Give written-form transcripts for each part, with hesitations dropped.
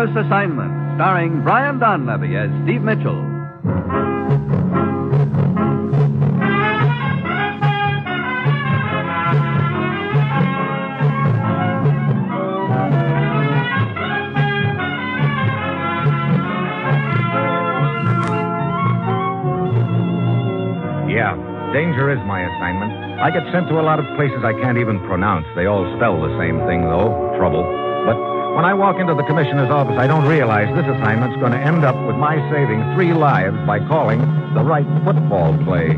Dangerous Assignment, starring Brian Donlevy as Steve Mitchell. Yeah, danger is my assignment. I get sent to a lot of places I can't even pronounce. They all spell the same thing, though, trouble. But when I walk into the commissioner's office, I don't realize this assignment's going to end up with my saving 3 lives by calling the right football play.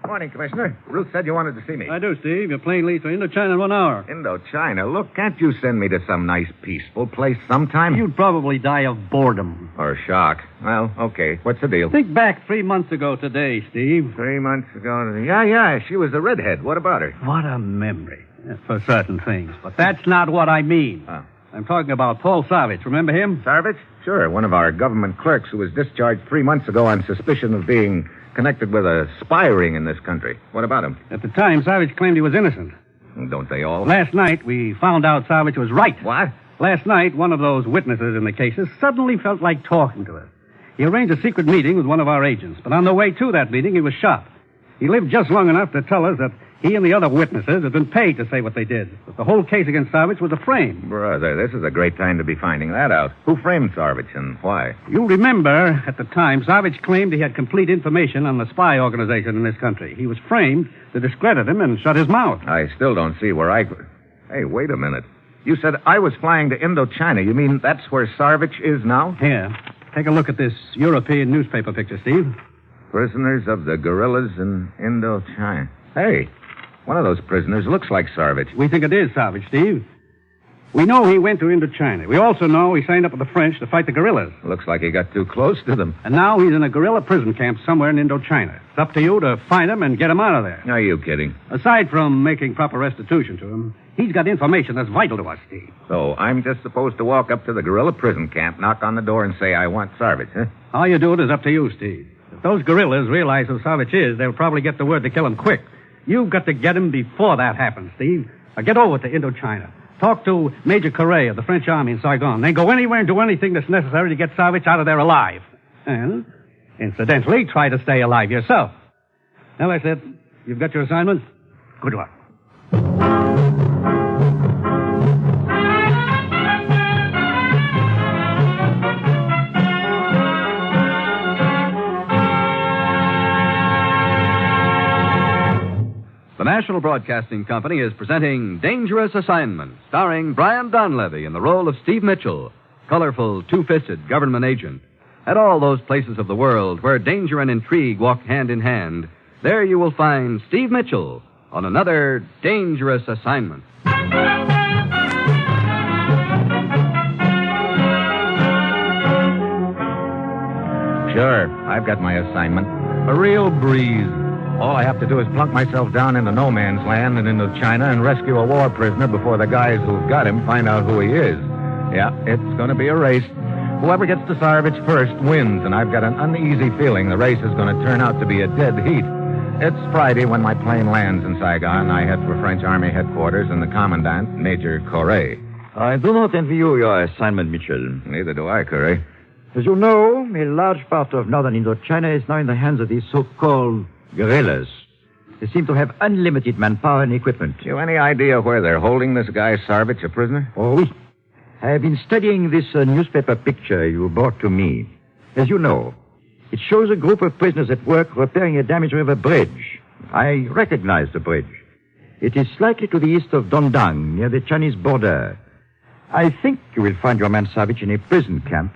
Morning, Commissioner. Ruth said you wanted to see me. I do, Steve. Your plane leaves for Indochina in 1 hour. Indochina? Look, can't you send me to some nice, peaceful place sometime? You'd probably die of boredom. Or shock. Well, okay. What's the deal? Think back 3 months ago today, Steve. 3 months ago. Yeah. She was a redhead. What about her? What a memory. For certain things. But that's not what I mean. Oh. I'm talking about Paul Savage. Remember him? Savage? Sure. One of our government clerks who was discharged 3 months ago on suspicion of being connected with a spy ring in this country. What about him? At the time, Savage claimed he was innocent. Don't they all? Last night, we found out Savage was right. What? Last night, one of those witnesses in the cases suddenly felt like talking to us. He arranged a secret meeting with one of our agents, but on the way to that meeting, he was shot. He lived just long enough to tell us that he and the other witnesses had been paid to say what they did. But the whole case against Savage was a frame. Brother, this is a great time to be finding that out. Who framed Savage and why? You'll remember, at the time, Savage claimed he had complete information on the spy organization in this country. He was framed to discredit him and shut his mouth. I still don't see where I could... Hey, wait a minute. You said I was flying to Indochina. You mean that's where Savage is now? Here, take a look at this European newspaper picture, Steve. Prisoners of the guerrillas in Indochina. Hey, one of those prisoners looks like Savage. We think it is Savage, Steve. We know he went to Indochina. We also know he signed up with the French to fight the guerrillas. Looks like he got too close to them. And now he's in a guerrilla prison camp somewhere in Indochina. It's up to you to find him and get him out of there. Are you kidding? Aside from making proper restitution to him, he's got information that's vital to us, Steve. So I'm just supposed to walk up to the guerrilla prison camp, knock on the door, and say I want Savage, huh? How you do it is up to you, Steve. If those guerrillas realize who Savage is, they'll probably get the word to kill him quick. You've got to get him before that happens, Steve. Now get over to Indochina. Talk to Major Correa of the French Army in Saigon. Then go anywhere and do anything that's necessary to get Savage out of there alive. And, incidentally, try to stay alive yourself. Now, that's it. You've got your assignment. Good luck. The National Broadcasting Company is presenting Dangerous Assignment, starring Brian Donlevy in the role of Steve Mitchell, colorful, two-fisted government agent. At all those places of the world where danger and intrigue walk hand in hand, there you will find Steve Mitchell on another Dangerous Assignment. Sure, I've got my assignment. A real breeze. All I have to do is plunk myself down into no man's land and into China and rescue a war prisoner before the guys who've got him find out who he is. Yeah, it's going to be a race. Whoever gets to Savage first wins, and I've got an uneasy feeling the race is going to turn out to be a dead heat. It's Friday when my plane lands in Saigon. I head for French Army headquarters and the commandant, Major Correa. I do not envy you your assignment, Mitchell. Neither do I, Correa. As you know, a large part of northern Indochina is now in the hands of these so-called guerrillas. They seem to have unlimited manpower and equipment. You any idea where they're holding this guy Savage a prisoner? Oh, oui. I have been studying this newspaper picture you brought to me. As you know, it shows a group of prisoners at work repairing a damaged river bridge. I recognize the bridge. It is slightly to the east of Dondang, near the Chinese border. I think you will find your man Savage in a prison camp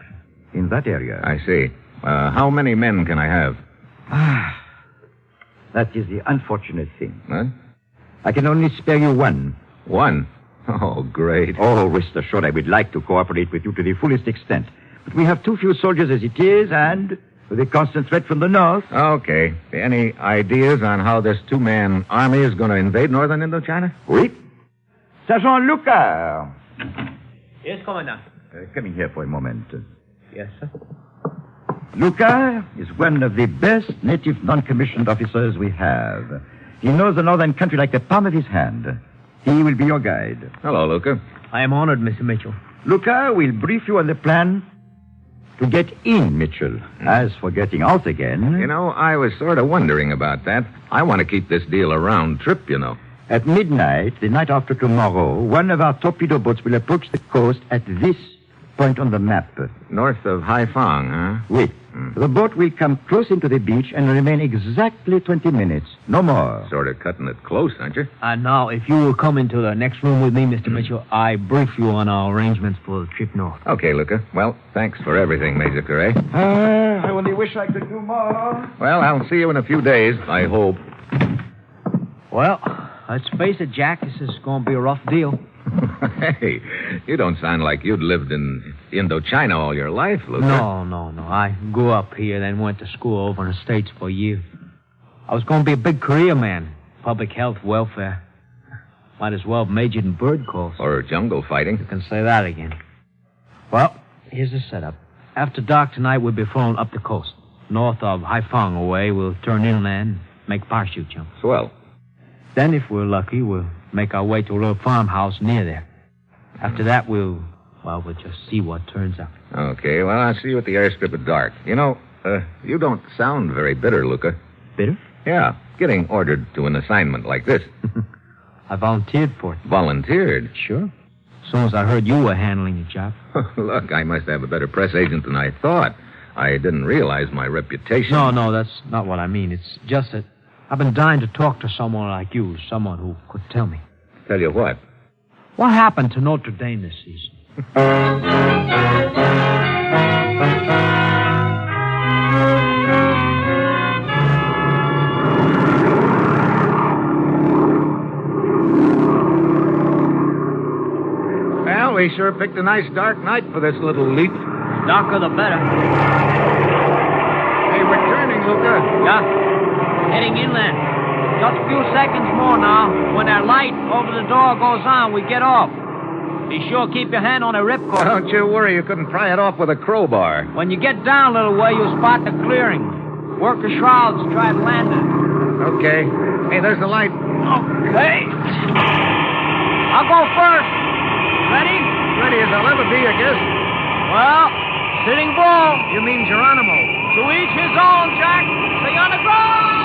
in that area. I see. How many men can I have? That is the unfortunate thing. Huh? I can only spare you one. One? Oh, great. Oh, rest assured, I would like to cooperate with you to the fullest extent. But we have too few soldiers as it is, and with a constant threat from the north. Okay. Any ideas on how this two-man army is going to invade northern Indochina? Oui. Sergeant Lucas. Yes, Commandant. Come in here for a moment. Yes, sir. Lucas is one of the best native non-commissioned officers we have. He knows the northern country like the palm of his hand. He will be your guide. Hello, Luca. I am honored, Mr. Mitchell. Luca will brief you on the plan to get in, Mitchell. As for getting out again... You know, I was sort of wondering about that. I want to keep this deal a round trip, you know. At midnight, the night after tomorrow, one of our torpedo boats will approach the coast at this point on the map. North of Haiphong, huh? Oui. The boat will come close into the beach and remain exactly 20 minutes. No more. Sort of cutting it close, aren't you? And now, if you will come into the next room with me, Mr. Mitchell, I brief you on our arrangements for the trip north. Okay, Luca. Well, thanks for everything, Major Correa. I only wish I could do more. Well, I'll see you in a few days, I hope. Well, let's face it, Jack, this is going to be a rough deal. Hey, you don't sound like you'd lived in Indochina all your life, Luca. No. I grew up here, then went to school over in the States for a year. I was going to be a big career man. Public health, welfare. Might as well have majored in bird calls. Or jungle fighting. You can say that again. Well, here's the setup. After dark tonight, we'll be flown up the coast. North of Haiphong away, we'll turn inland, make parachute jumps. Swell. Then, if we're lucky, we'll make our way to a little farmhouse near there. After that, we'll just see what turns up. Okay, well, I'll see you at the airstrip at dark. You know, you don't sound very bitter, Luca. Bitter? Yeah, getting ordered to an assignment like this. I volunteered for it. Volunteered? Sure. As soon as I heard you were handling the job. Look, I must have a better press agent than I thought. I didn't realize my reputation. No, that's not what I mean. It's just that I've been dying to talk to someone like you, someone who could tell me. Tell you what? What happened to Notre Dame this season? Well, we sure picked a nice dark night for this little leap. Darker the better. Hey, we're turning, Luca. Yeah. Heading inland. Just a few seconds more now. When that light over the door goes on, we get off. Be sure keep your hand on the ripcord. Don't you worry, you couldn't pry it off with a crowbar. When you get down a little way, you'll spot the clearing. Work the shrouds, try to land it. Okay. Hey, there's the light. Okay. I'll go first. Ready? Ready as I'll ever be, I guess. Well, sitting bull. You mean Geronimo. To each his own, Jack. Stay on the ground.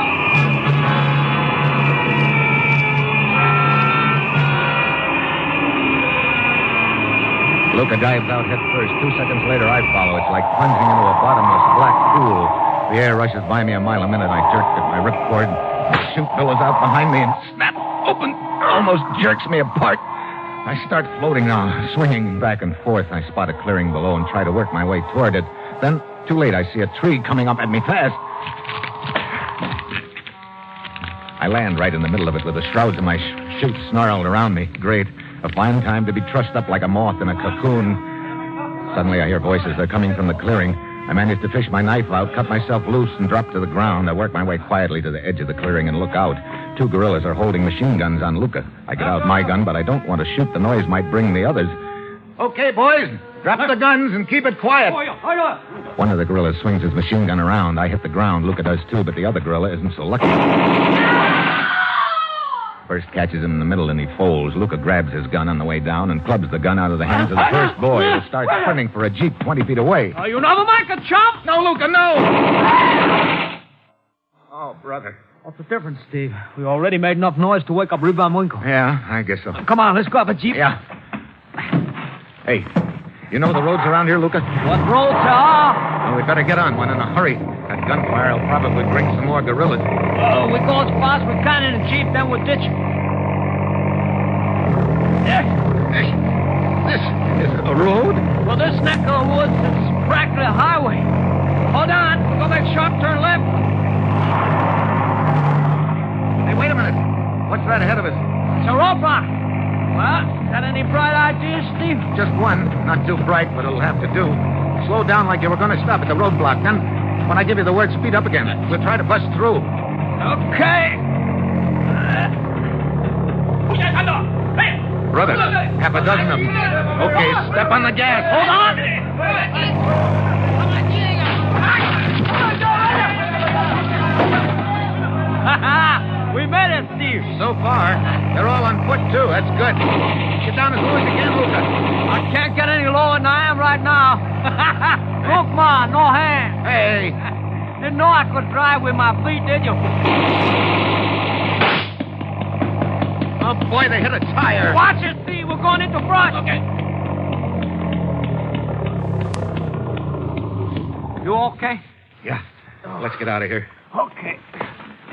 Luca dives out head first. 2 seconds later, I follow. It's like plunging into a bottomless black pool. The air rushes by me a mile a minute. I jerk at my ripcord. The chute billows out behind me and snap open. Almost jerks me apart. I start floating now, swinging back and forth. I spot a clearing below and try to work my way toward it. Then, too late, I see a tree coming up at me fast. I land right in the middle of it with the shrouds of my chute snarled around me. Great. A fine time to be trussed up like a moth in a cocoon. Suddenly I hear voices. They're coming from the clearing. I manage to fish my knife out, cut myself loose, and drop to the ground. I work my way quietly to the edge of the clearing and look out. 2 guerrillas are holding machine guns on Luca. I get out my gun, but I don't want to shoot. The noise might bring the others. Okay, boys. Drop the guns and keep it quiet. One of the guerrillas swings his machine gun around. I hit the ground. Luca does too, but the other gorilla isn't so lucky. First catches him in the middle and he folds. Luca grabs his gun on the way down and clubs the gun out of the hands of the first boy who starts sprinting for a jeep 20 feet away. Oh, you never make a chump? No, Luca, no! Oh, brother. What's the difference, Steve? We already made enough noise to wake up Reba and Winkle. Yeah, I guess so. Come on, let's grab a jeep. Yeah. Hey, you know the roads around here, Luca? What roads are? Well, we better get on one in a hurry. That gunfire will probably bring some more gorillas. Oh, we go as fast as we can in the jeep, then we'll ditch it. Hey, this is a road? Well, this neck of the woods is practically a highway. Hold on. We'll make a sharp turn left. Hey, wait a minute. What's right ahead of us? It's a roadblock. Well, got any bright ideas, Steve? Just one. Not too bright, but it'll have to do. Slow down like you were going to stop at the roadblock. Then, when I give you the word, speed up again. We'll try to bust through. Okay. Brother, half a dozen of them. Okay, step on the gas. Hold on. We made it. Steve? So far, they're all on foot, too. That's good. Get down as low as you can, Luca. I can't get any lower than I am right now. Look, Ma, no hand. Hey. Didn't know I could drive with my feet, did you? Oh, boy, they hit a tire. Watch it, Steve. We're going into brush. Okay. You okay? Yeah. Let's get out of here. Okay.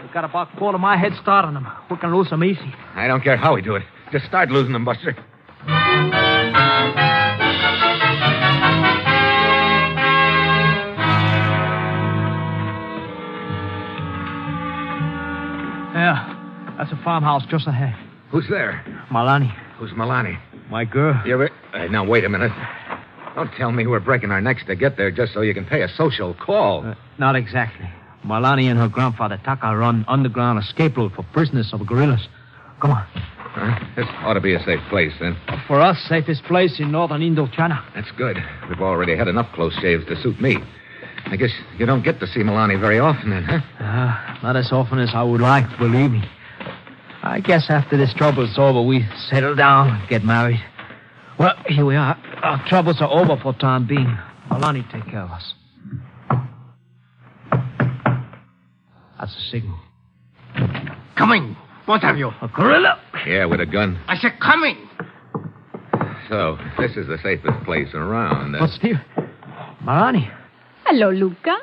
We've got about a quarter of my head start on them. We can lose them easy. I don't care how we do it. Just start losing them, Buster. Yeah, that's a farmhouse just ahead. Who's there? Malani. Who's Milani? My girl. Now, wait a minute. Don't tell me we're breaking our necks to get there just so you can pay a social call. Not exactly. Malani and her grandfather Taka run underground escape route for prisoners of guerrillas. Come on. This ought to be a safe place, then. For us, safest place in northern Indochina. That's good. We've already had enough close shaves to suit me. I guess you don't get to see Milani very often, then, huh? Not as often as I would like, believe me. I guess after this trouble's over, we settle down and get married. Well, here we are. Our troubles are over for the time being. Milani take care of us. That's a signal. Coming, both of you. A gorilla? Yeah, with a gun. I said coming. So, this is the safest place around. But, Steve, Milani. Hello, Luca.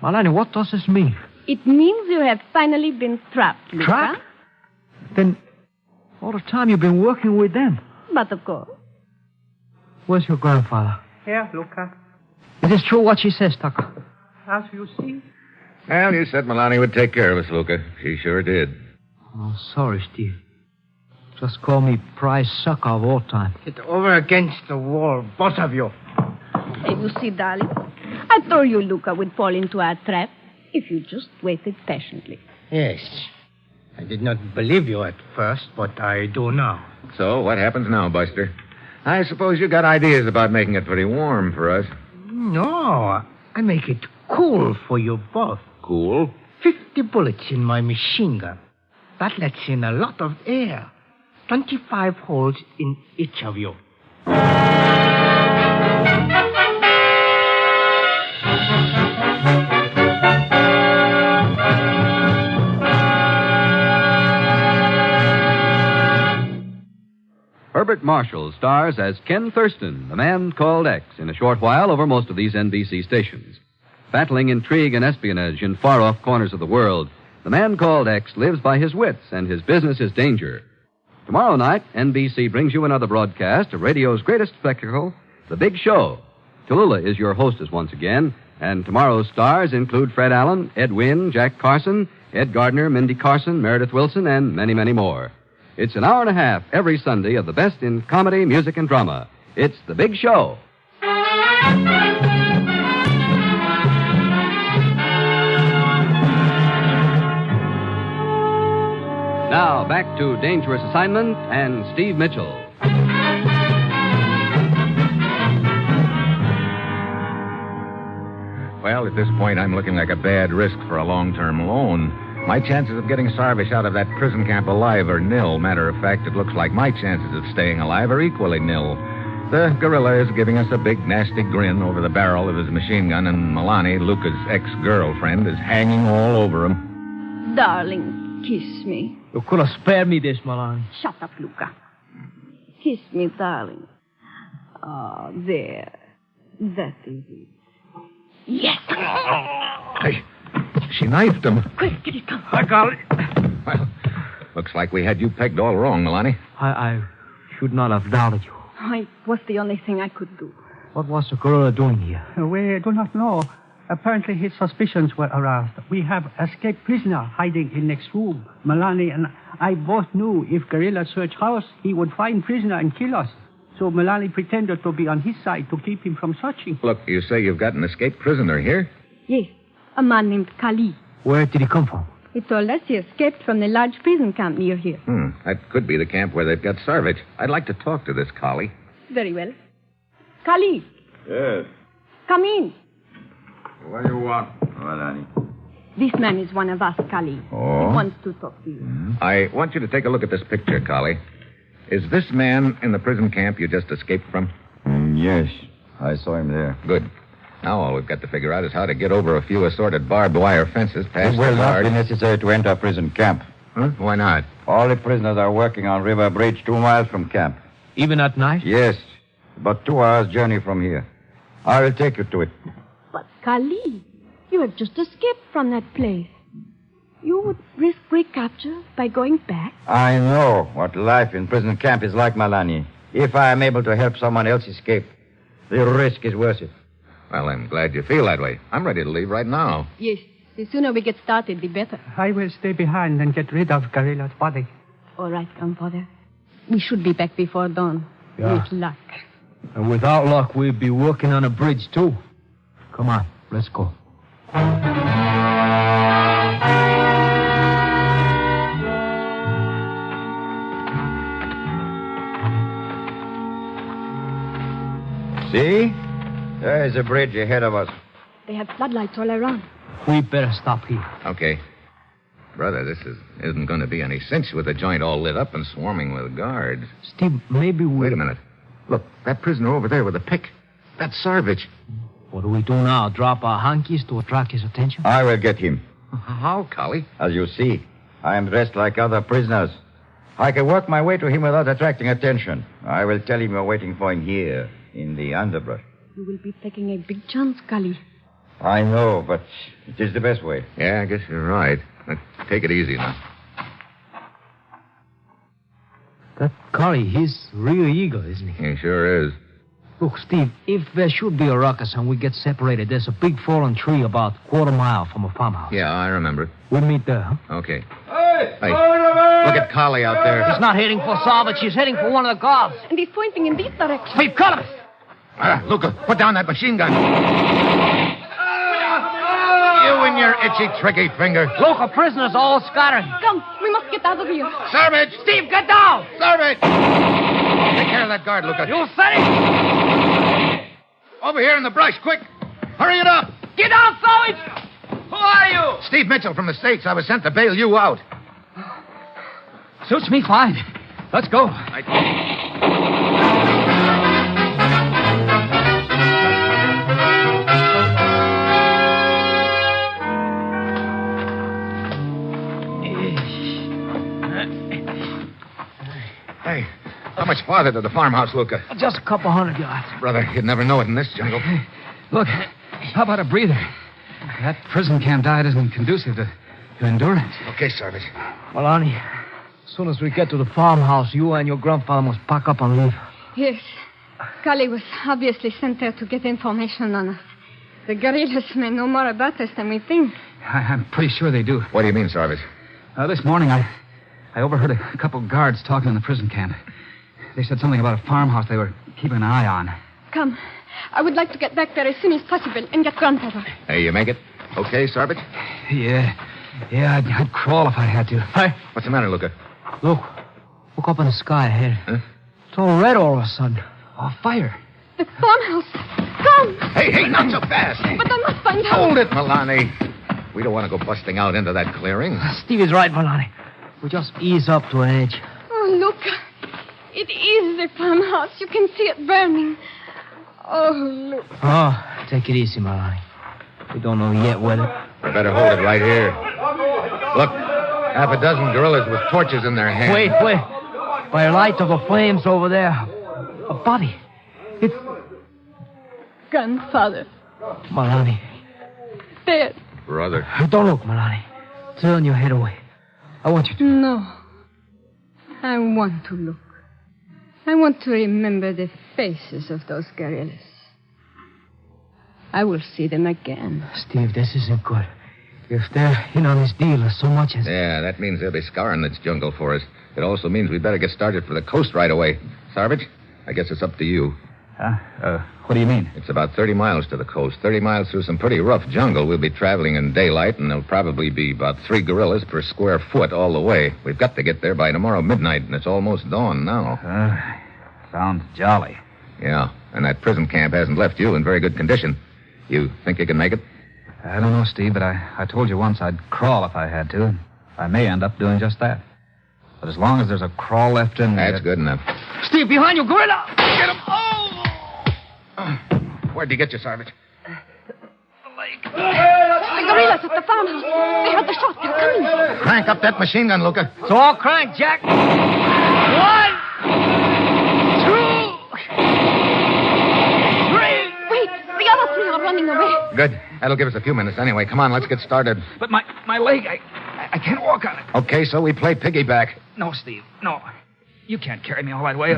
Milani, what does this mean? It means you have finally been trapped, Luca. Trapped? Then, all the time you've been working with them. But of course. Where's your grandfather? Here, Luca. Is it true what she says, Tucker? As you see. Well, you said Milani would take care of us, Luca. She sure did. Oh, sorry, Steve. Just call me prize sucker of all time. Get over against the wall, both of you. Hey, you see, darling, I told you Luca would fall into our trap if you just waited patiently. Yes. I did not believe you at first, but I do now. So, what happens now, Buster? I suppose you got ideas about making it pretty warm for us. No, I make it cool for you both. Cool? 50 bullets in my machine gun. That lets in a lot of air. 25 holes in each of you. Herbert Marshall stars as Ken Thurston, the man called X, in a short while over most of these NBC stations. Battling intrigue and espionage in far-off corners of the world, the man called X lives by his wits, and his business is danger. Tomorrow night, NBC brings you another broadcast of radio's greatest spectacle, The Big Show. Tallulah is your hostess once again, and tomorrow's stars include Fred Allen, Ed Wynn, Jack Carson, Ed Gardner, Mindy Carson, Meredith Wilson, and many, many more. It's an hour and a half every Sunday of the best in comedy, music, and drama. It's The Big Show. Now, back to Dangerous Assignment and Steve Mitchell. Well, at this point, I'm looking like a bad risk for a long-term loan. My chances of getting Sarvish out of that prison camp alive are nil. Matter of fact, it looks like my chances of staying alive are equally nil. The gorilla is giving us a big, nasty grin over the barrel of his machine gun, and Milani, Luca's ex-girlfriend, is hanging all over him. Darling, kiss me. You could have spared me this, Milani. Shut up, Luca. Kiss me, darling. Ah, there. That is it. Yes! Hey, she knifed him. Quick, get it come. I got it. Well, looks like we had you pegged all wrong, Milani. I should not have doubted you. It was the only thing I could do. What was the gorilla doing here? We do not know. Apparently his suspicions were aroused. We have escaped prisoner hiding in next room. Milani and I both knew if guerrilla search house, he would find prisoner and kill us. So Milani pretended to be on his side to keep him from searching. Look, you say you've got an escaped prisoner here? Yes, a man named Kali. Where did he come from? He told us he escaped from the large prison camp near here. That could be the camp where they've got Sarvish. I'd like to talk to this collie. Very well. Kali, Yes. come in. What do you want, Milani? This man is one of us, Kali. Oh? He wants to talk to you. I want you to take a look at this picture, Collie. Is this man in the prison camp you just escaped from? Yes, I saw him there. Good. Now all we've got to figure out is how to get over a few assorted barbed wire fences past It will the not guard. be necessary to enter prison camp. Huh? Why not? All the prisoners are working on River Bridge 2 miles from camp. Even at night? Yes, about 2 hours' journey from here. I will take you to it. But, Kali, you have just escaped from that place. You would risk recapture by going back? I know what life in prison camp is like, Malani. If I am able to help someone else escape, the risk is worth it. Well, I'm glad you feel that way. I'm ready to leave right now. Yes. The sooner we get started, the better. I will stay behind and get rid of Gorilla's body. All right, grandfather. We should be back before dawn. Yeah. With luck. And without luck, we'd be working on a bridge, too. Come on, let's go. See? There is a bridge ahead of us. They have floodlights all around. We better stop here. Okay. Brother, this isn't going to be any cinch with the joint all lit up and swarming with guards. Steve, maybe we... Wait a minute. Look, that prisoner over there with the pick. That's Sarvich. What do we do now? Drop our hankies to attract his attention? I will get him. How, Collie? As you see, I am dressed like other prisoners. I can work my way to him without attracting attention. I will tell him you're waiting for him here, in the underbrush. You will be taking a big chance, Kali. I know, but it is the best way. Yeah, I guess you're right. But take it easy now. That Curry, he's real eager, isn't he? He sure is. Look, Steve, if there should be a ruckus and we get separated, there's a big fallen tree about a quarter mile from a farmhouse. Yeah, I remember. We'll meet there, huh? Okay. Hey! Look at Collie out there. He's not heading for Salvage. He's heading for one of the guards. And he's pointing in this direction. Steve, cut him! Luca, put down that machine gun. You and your itchy, tricky finger. Local prisoners all scattered. Come, we must get out of here. Sarvich! Steve, get down! Sarvich! Take care of that guard, Luca. You said it! Over here in the brush, quick. Hurry it up. Get down, Salvage! Who are you? Steve Mitchell from the States. I was sent to bail you out. Suits me fine. Let's go. Hey, how much farther to the farmhouse, Luca? Just a couple 100 yards. Brother, you'd never know it in this jungle. Look, how about a breather? That prison camp diet isn't conducive to endurance. Okay, Sarvich. Malani, as soon as we get to the farmhouse, you and your grandfather must pack up and leave. Yes. Kali was obviously sent there to get information on us. The guerrillas may know more about us than we think. I'm pretty sure they do. What do you mean, Sarvich? This morning, I overheard a couple guards talking in the prison camp. They said something about a farmhouse they were keeping an eye on. Come. I would like to get back there as soon as possible and get grandfather. Hey, you make it? Okay, Sarvich? Yeah, I'd crawl if I had to. Hey, What's the matter, Luca? look up in the sky ahead. Huh? It's all red all of a sudden. Oh, fire. The farmhouse. Come. Hey, not so fast. But I must find out. Hold it, Milani. We don't want to go busting out into that clearing. Steve is right, Malani. We just ease up to an edge. Oh, look. It is the farmhouse. You can see it burning. Oh, look. Oh, take it easy, Malani. We don't know yet whether... We better hold it right here. Look, half a dozen gorillas with torches in their hands. Wait. By the light of the flames over there, a body. It's Grandfather. Malani. Dead. Brother. Don't look, Malani. Turn your head away. I want you to... No. I want to look. I want to remember the faces of those guerrillas. I will see them again. Steve, this isn't good. If they're in on this deal as so much as... Yeah, that means they'll be scouring this jungle for us. It also means we better get started for the coast right away. Sarvich, I guess it's up to you. What do you mean? It's about 30 miles to the coast. 30 miles through some pretty rough jungle. We'll be traveling in daylight, and there'll probably be about 3 gorillas per square foot all the way. We've got to get there by tomorrow midnight, and it's almost dawn now. Sounds jolly. Yeah, and that prison camp hasn't left you in very good condition. You think you can make it? I don't know, Steve, but I told you once I'd crawl if I had to. I may end up doing just that. But as long as there's a crawl left in me... That's good enough. Steve, behind you, gorilla! Get him! Oh! Where'd you get you, Sergeant? The gorillas at the farmhouse. They heard the shot. They're coming. Crank up that machine gun, Luca. So all crank, Jack. 1, 2, 3. Wait, the other 3 are running away. Good. That'll give us a few minutes anyway. Come on, let's get started. But my leg, I can't walk on it. Okay, so we play piggyback. No, Steve, no. You can't carry me all that way.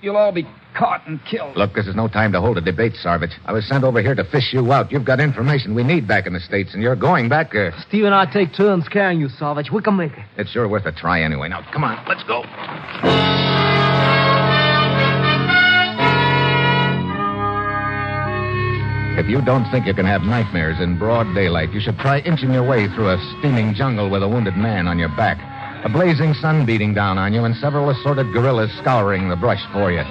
You'll all be caught and killed. Look, this is no time to hold a debate, Sarvich. I was sent over here to fish you out. You've got information we need back in the States, and you're going back... Steve and I take turns carrying you, Savage. We can make it. It's sure worth a try anyway. Now, come on, let's go. If you don't think you can have nightmares in broad daylight, you should try inching your way through a steaming jungle with a wounded man on your back, a blazing sun beating down on you, and several assorted guerrillas scouring the brush for you.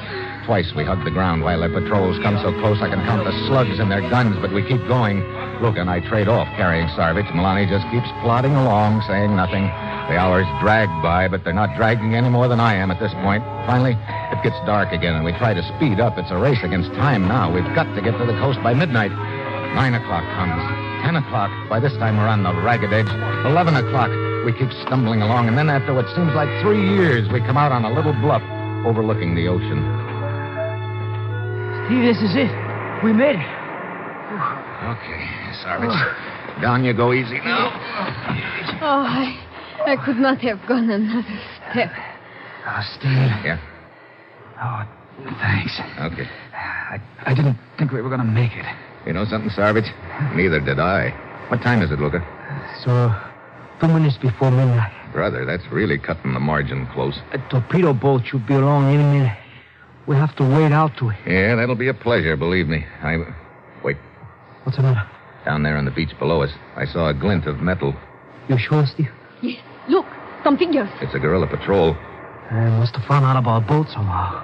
Twice we hug the ground while their patrols come so close I can count the slugs in their guns, but we keep going. Luke and I trade off carrying Sarvich. Milani just keeps plodding along, saying nothing. The hours drag by, but they're not dragging any more than I am at this point. Finally, it gets dark again, and we try to speed up. It's a race against time now. We've got to get to the coast by midnight. 9 o'clock comes. 10 o'clock. By this time, we're on the ragged edge. 11 o'clock. We keep stumbling along, and then after what seems like 3 years, we come out on a little bluff overlooking the ocean. Steve, this is it. We made it. Okay, Sarvich. Down you go easy now. Oh, I could not have gone another step. Oh, Steve. Yeah? Oh, thanks. Okay. I didn't think we were going to make it. You know something, Sarvich? Neither did I. What time is it, Luca? So, 2 minutes before midnight. Brother, that's really cutting the margin close. A torpedo boat should be along any minute. We have to wade out to it. Yeah, that'll be a pleasure, believe me. Wait. What's the matter? Down there on the beach below us, I saw a glint of metal. You sure, Steve? Yes, look, some figures. It's a guerrilla patrol. I must have found out about boat somehow.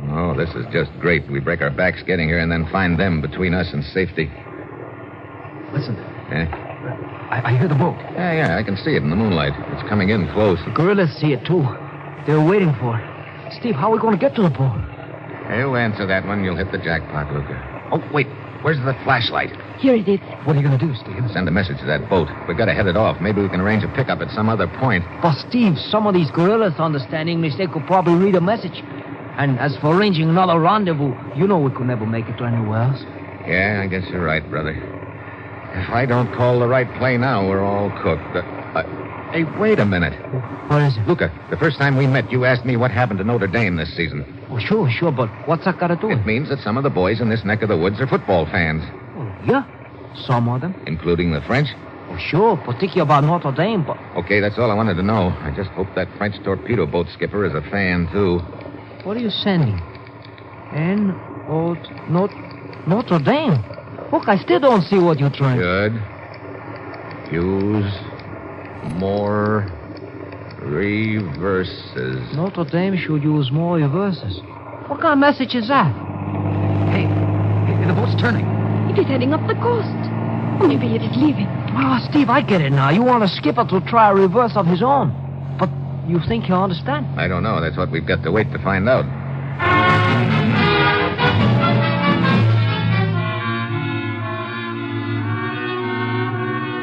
Oh, this is just great. We break our backs getting here and then find them between us and safety. Listen. Eh? I hear the boat. Yeah, I can see it in the moonlight. It's coming in close. The gorillas see it, too. They're waiting for it. Steve, how are we going to get to the boat? You answer that one, you'll hit the jackpot, Luca. Oh, wait. Where's the flashlight? Here it is. What are you going to do, Steve? Send a message to that boat. We've got to head it off. Maybe we can arrange a pickup at some other point. But, Steve, some of these gorillas understand English. They could probably read a message. And as for arranging another rendezvous, you know we could never make it to anywhere else. Yeah, I guess you're right, brother. If I don't call the right play now, we're all cooked. Hey, wait a minute. What is it? Luca, the first time we met, you asked me what happened to Notre Dame this season. Oh, sure, but what's that got to do with It means that some of the boys in this neck of the woods are football fans. Oh, yeah, some of them. Including the French? Oh, sure, particularly about Notre Dame, but... Okay, that's all I wanted to know. I just hope that French torpedo boat skipper is a fan, too. What are you sending? Notre Dame? Look, I still don't see what you're trying... Good. Use more reverses. Notre Dame should use more reverses. What kind of message is that? Hey, the boat's turning. It is heading up the coast. Or maybe it is leaving. Ah, Steve, I get it now. You want a skipper to try a reverse of his own. But you think he'll understand? I don't know. That's what we've got to wait to find out.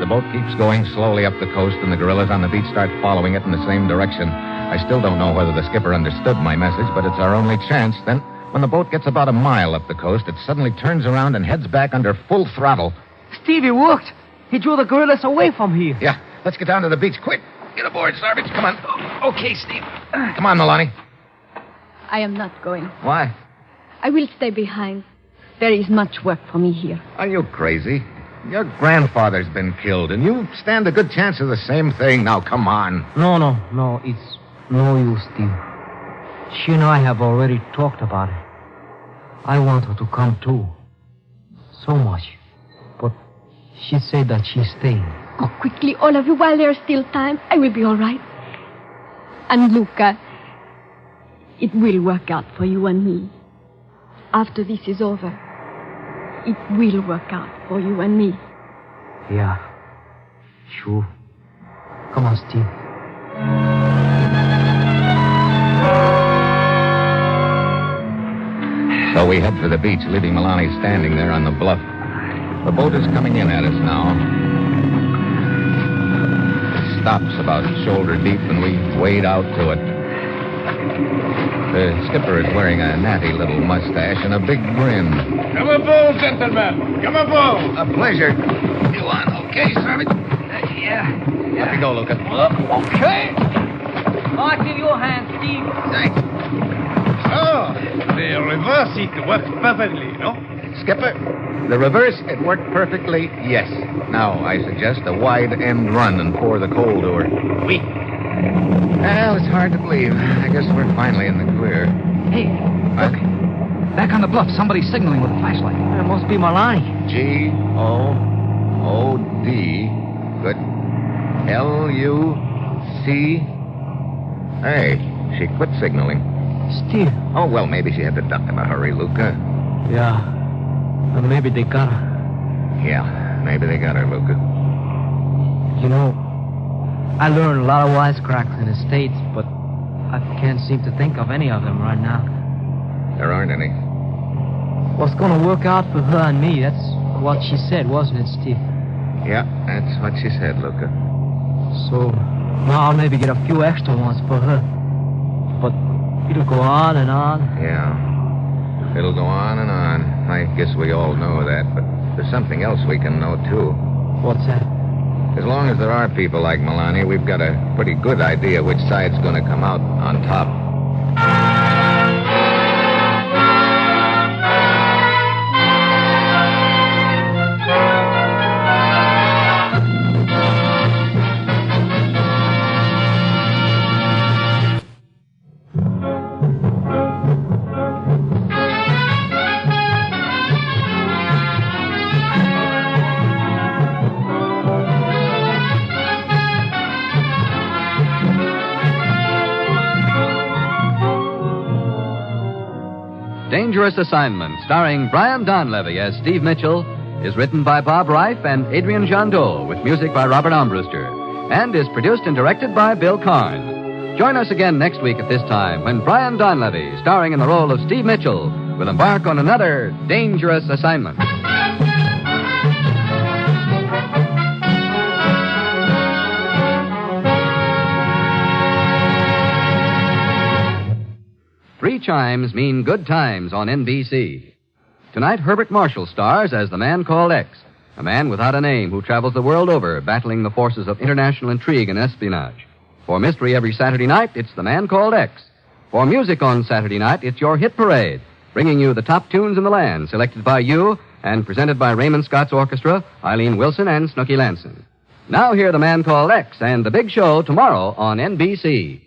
The boat keeps going slowly up the coast, and the guerrillas on the beach start following it in the same direction. I still don't know whether the skipper understood my message, but it's our only chance. Then, when the boat gets about a mile up the coast, it suddenly turns around and heads back under full throttle. Steve, it worked. He drew the gorillas away from here. Yeah, let's get down to the beach quick. Get aboard, Sarvich. Come on. Okay, Steve. Come on, Milani. I am not going. Why? I will stay behind. There is much work for me here. Are you crazy? Your grandfather's been killed, and you stand a good chance of the same thing. Now, come on. No. It's no use, Steve. She and I have already talked about it. I want her to come, too. So much. But she said that she's staying. Go quickly, all of you, while there's still time. I will be all right. And Luca, it will work out for you and me. After this is over, it will work out for you and me. Yeah. Sure. Come on, Steve. So we head for the beach, leaving Milani standing there on the bluff. The boat is coming in at us now. It stops about shoulder deep, and we wade out to it. The skipper is wearing a natty little mustache and a big grin. Come aboard, gentlemen. Come aboard. A pleasure. You on okay, Sergeant? Yeah. Let me go, Luca. Okay. I'll give you a hand, Steve. Thanks. Oh, the reverse, it works perfectly, no? Skipper, the reverse, it worked perfectly, yes. Now, I suggest a wide end run and pour the coal to her. Oui. Well, it's hard to believe. I guess we're finally in the clear. Hey, look. Back on the bluff, somebody's signaling with a flashlight. It must be Milani. G-O-O-D. Good. L-U-C. Hey, she quit signaling. Steve. Oh, well, maybe she had to duck in a hurry, Luca. Yeah. Or maybe they got her. Yeah, maybe they got her, Luca. You know, I learned a lot of wisecracks in the States, but I can't seem to think of any of them right now. There aren't any. What's going to work out for her and me? That's what she said, wasn't it, Steve? Yeah, that's what she said, Luca. So, now I'll maybe get a few extra ones for her. But it'll go on and on. Yeah. It'll go on and on. I guess we all know that, but there's something else we can know, too. What's that? As long as there are people like Milani, we've got a pretty good idea which side's going to come out on top. Dangerous Assignment, starring Brian Donlevy as Steve Mitchell, is written by Bob Reif and Adrian Jandot, with music by Robert Armbruster, and is produced and directed by Bill Karn. Join us again next week at this time when Brian Donlevy, starring in the role of Steve Mitchell, will embark on another Dangerous Assignment. Three chimes mean good times on NBC. Tonight, Herbert Marshall stars as the man called X, a man without a name who travels the world over battling the forces of international intrigue and espionage. For mystery every Saturday night, it's the man called X. For music on Saturday night, it's your hit parade, bringing you the top tunes in the land, selected by you and presented by Raymond Scott's orchestra, Eileen Wilson, and Snooky Lanson. Now hear the man called X and the big show tomorrow on NBC.